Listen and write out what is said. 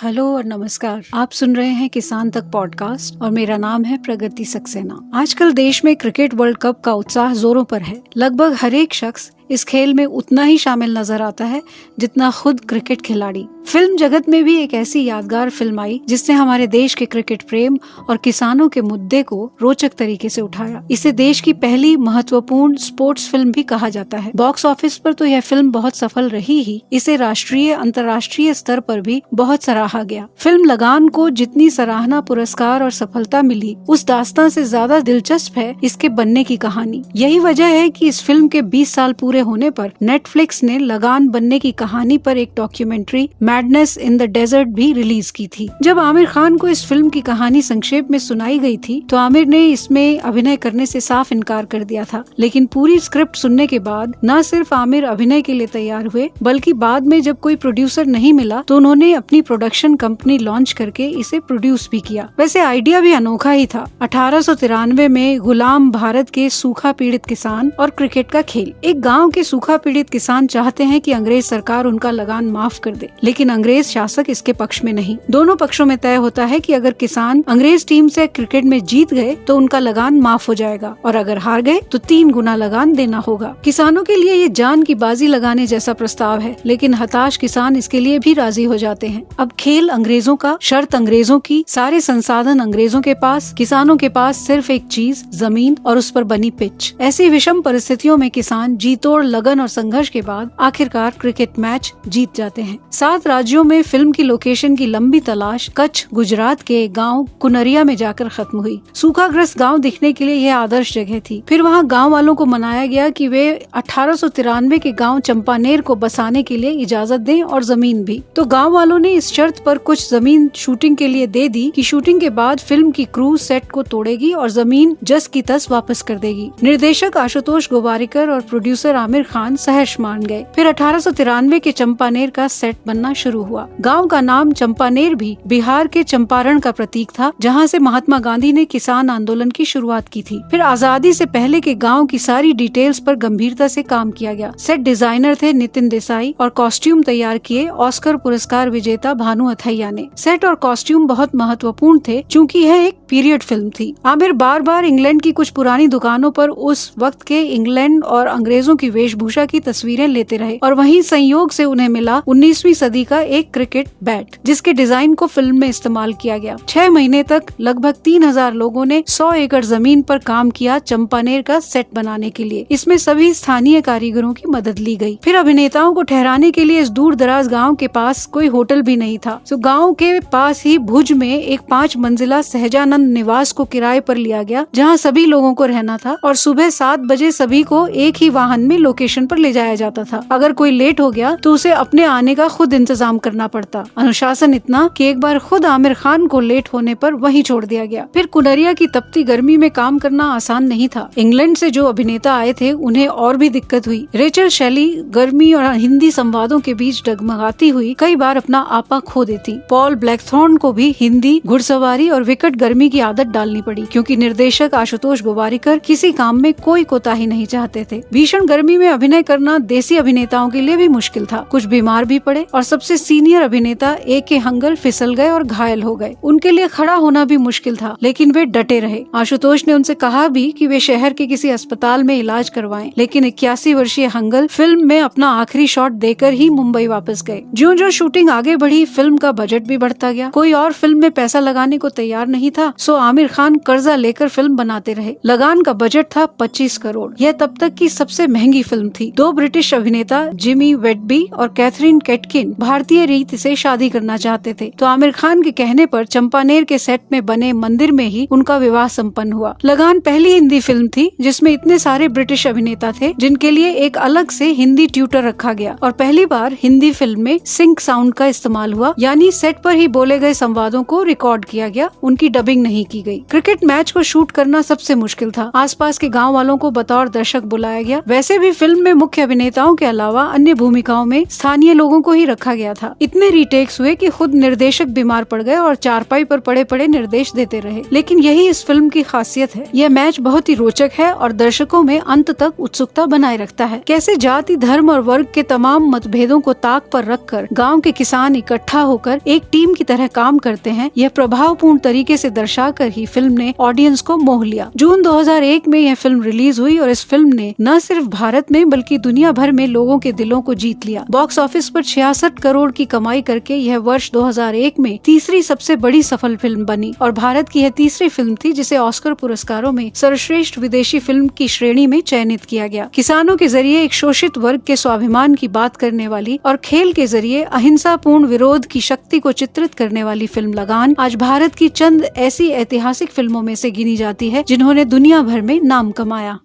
Hello और नमस्कार। आप सुन रहे हैं किसान तक पॉडकास्ट और मेरा नाम है प्रगति सक्सेना। आजकल देश में क्रिकेट वर्ल्ड कप का उत्साह जोरों पर है। लगभग हर एक शख्स इस खेल में उतना ही शामिल नजर आता है जितना खुद क्रिकेट खिलाड़ी। फिल्म जगत में भी एक ऐसी यादगार फिल्म आई जिसने हमारे देश के क्रिकेट प्रेम और किसानों के मुद्दे को रोचक तरीके से उठाया। इसे देश की पहली महत्वपूर्ण स्पोर्ट्स फिल्म भी कहा जाता है। बॉक्स ऑफिस पर तो यह फिल्म बहुत सफल रही ही, इसे राष्ट्रीय अंतर्राष्ट्रीय स्तर पर भी बहुत सराहा गया। फिल्म लगान को जितनी सराहना, पुरस्कार और सफलता मिली, उस दास्तां से ज्यादा दिलचस्प है इसके बनने की कहानी। यही वजह है कि इस फिल्म के 20 साल पूरे होने पर नेटफ्लिक्स ने लगान बनने की कहानी पर एक documentary madness in the desert भी रिलीज की थी। जब आमिर खान को इस फिल्म की कहानी संक्षेप में सुनाई गई थी तो आमिर ने इसमें अभिनय करने से साफ इनकार कर दिया था, लेकिन पूरी स्क्रिप्ट सुनने के बाद न सिर्फ आमिर अभिनय के लिए तैयार हुए, बल्कि बाद में जब कोई प्रोड्यूसर नहीं मिला तो उन्होंने अपनी प्रोडक्शन कंपनी लॉन्च करके इसे प्रोड्यूस भी किया। वैसे आइडिया भी अनोखा ही था। 1893 में गुलाम भारत के सूखा पीड़ित किसान और क्रिकेट का खेल। एक गाँव के सूखा पीड़ित किसान चाहते हैं कि अंग्रेज सरकार उनका लगान माफ कर दे, लेकिन अंग्रेज शासक इसके पक्ष में नहीं। दोनों पक्षों में तय होता है कि अगर किसान अंग्रेज टीम से क्रिकेट में जीत गए तो उनका लगान माफ हो जाएगा और अगर हार गए तो 3 गुना लगान देना होगा। किसानों के लिए ये जान की बाजी लगाने जैसा प्रस्ताव है, लेकिन हताश किसान इसके लिए भी राजी हो जाते हैं। अब खेल अंग्रेजों का, शर्त अंग्रेजों की, सारे संसाधन अंग्रेजों के पास, किसानों के पास सिर्फ एक चीज, जमीन और उस पर बनी पिच। ऐसी विषम परिस्थितियों में किसान जीतोड़ लगन और संघर्ष के बाद आखिरकार क्रिकेट मैच जीत जाते हैं। 7 राज्यों में फिल्म की लोकेशन की लंबी तलाश कच्छ, गुजरात के गांव कुनरिया में जाकर खत्म हुई। सूखाग्रस्त गांव दिखने के लिए यह आदर्श जगह थी। फिर वहां गांव वालों को मनाया गया कि वे 1893 के गांव चंपानेर को बसाने के लिए इजाजत दें और जमीन भी। तो गांव वालों ने इस शर्त पर कुछ जमीन शूटिंग के लिए दे दी कि शूटिंग के बाद फिल्म की क्रू सेट को तोड़ेगी और जमीन जस की तस वापस कर देगी। निर्देशक आशुतोष गोवारिकर और प्रोड्यूसर आमिर खान सहर्ष मान गए। फिर 1893 के चंपानेर का सेट बनना शुरू हुआ। गांव का नाम चंपानेर भी बिहार के चंपारण का प्रतीक था, जहां से महात्मा गांधी ने किसान आंदोलन की शुरुआत की थी। फिर आजादी से पहले के गांव की सारी डिटेल्स पर गंभीरता से काम किया गया। सेट डिजाइनर थे नितिन देसाई और कॉस्ट्यूम तैयार किए ऑस्कर पुरस्कार विजेता भानु अथैया ने। सेट और कॉस्ट्यूम बहुत महत्वपूर्ण थे क्योंकि यह एक पीरियड फिल्म थी। आमिर बार बार इंग्लैंड की कुछ पुरानी दुकानों पर उस वक्त के इंग्लैंड और अंग्रेजों की वेशभूषा की तस्वीरें लेते रहे और वहीं संयोग से उन्हें मिला 19वीं सदी का एक क्रिकेट बैट, जिसके डिजाइन को फिल्म में इस्तेमाल किया गया। 6 महीने तक लगभग 3000 लोगों ने 100 एकड़ जमीन पर काम किया चंपानेर का सेट बनाने के लिए। इसमें सभी स्थानीय कारीगरों की मदद ली गई। फिर अभिनेताओं को ठहराने के लिए इस दूर दराज गाँव के पास कोई होटल भी नहीं था, तो गाँव के पास ही भुज में एक 5 मंजिला सहजानंद निवास को किराए पर लिया गया, जहाँ सभी लोगों को रहना था और सुबह 7 बजे सभी को एक ही वाहन में लोकेशन पर ले जाया जाता था। अगर कोई लेट हो गया तो उसे अपने आने का खुद इंतजाम करना पड़ता। अनुशासन इतना कि एक बार खुद आमिर खान को लेट होने पर वहीं छोड़ दिया गया। फिर कुनरिया की तपती गर्मी में काम करना आसान नहीं था। इंग्लैंड से जो अभिनेता आए थे उन्हें और भी दिक्कत हुई। रेचल शैली गर्मी और हिंदी संवादों के बीच डगमगाती हुई कई बार अपना आपा खो देती। पॉल ब्लैकथॉर्न को भी हिंदी, घुड़सवारी और विकट गर्मी की आदत डालनी पड़ी, क्योंकि निर्देशक आशुतोष गोवारिकर किसी काम में कोई कोताही नहीं चाहते थे। भीषण गर्मी में अभिनय करना देसी अभिनेताओं के लिए भी मुश्किल था। कुछ बीमार भी पड़े और सबसे सीनियर अभिनेता A.K. हंगल फिसल गए और घायल हो गए। उनके लिए खड़ा होना भी मुश्किल था, लेकिन वे डटे रहे। आशुतोष ने उनसे कहा भी कि वे शहर के किसी अस्पताल में इलाज करवाएं, लेकिन 81 वर्षीय हंगल फिल्म में अपना आखिरी शॉट देकर ही मुंबई वापस गए। ज्यों-ज्यों शूटिंग आगे बढ़ी, फिल्म का बजट भी बढ़ता गया। कोई और फिल्म में पैसा लगाने को तैयार नहीं था, सो आमिर खान कर्जा लेकर फिल्म बनाते रहे। लगान का बजट था 25 करोड़। यह तब तक की सबसे महंगी फिल्म थी। 2 ब्रिटिश अभिनेता जिमी वेटबी और कैथरीन कैटकिन भारतीय रीत से शादी करना चाहते थे, तो आमिर खान के कहने पर चंपानेर के सेट में बने मंदिर में ही उनका विवाह संपन्न हुआ। लगान पहली हिंदी फिल्म थी जिसमें इतने सारे ब्रिटिश अभिनेता थे जिनके लिए एक अलग से हिंदी ट्यूटर रखा गया, और पहली बार हिंदी फिल्म में सिंक साउंड का इस्तेमाल हुआ, यानी सेट पर ही बोले गए संवादों को रिकॉर्ड किया गया, उनकी डबिंग नहीं की गई। क्रिकेट मैच को शूट करना सबसे मुश्किल था। आसपास के गाँव वालों को बतौर दर्शक बुलाया गया। वैसे भी पूरी फिल्म में मुख्य अभिनेताओं के अलावा अन्य भूमिकाओं में स्थानीय लोगों को ही रखा गया था। इतने रीटेक्स हुए कि खुद निर्देशक बीमार पड़ गए और चारपाई पर पड़े पड़े निर्देश देते रहे, लेकिन यही इस फिल्म की खासियत है। यह मैच बहुत ही रोचक है और दर्शकों में अंत तक उत्सुकता बनाए रखता है। कैसे जाति, धर्म और वर्ग के तमाम मतभेदों को ताक पर रखकर गांव के किसान इकट्ठा होकर एक टीम की तरह काम करते हैं, यह प्रभावपूर्ण तरीके से दर्शाकर ही फिल्म ने ऑडियंस को मोह लिया। जून 2001 में यह फिल्म रिलीज हुई और इस फिल्म ने न सिर्फ भारत में बल्कि दुनिया भर में लोगों के दिलों को जीत लिया। बॉक्स ऑफिस पर 66 करोड़ की कमाई करके यह वर्ष 2001 में तीसरी सबसे बड़ी सफल फिल्म बनी और भारत की यह तीसरी फिल्म थी जिसे ऑस्कर पुरस्कारों में सर्वश्रेष्ठ विदेशी फिल्म की श्रेणी में चयनित किया गया। किसानों के जरिए एक शोषित वर्ग के स्वाभिमान की बात करने वाली और खेल के जरिए अहिंसापूर्ण विरोध की शक्ति को चित्रित करने वाली फिल्म लगान आज भारत की चंद ऐसी ऐतिहासिक फिल्मों में से गिनी जाती है जिन्होंने दुनिया भर में नाम कमाया।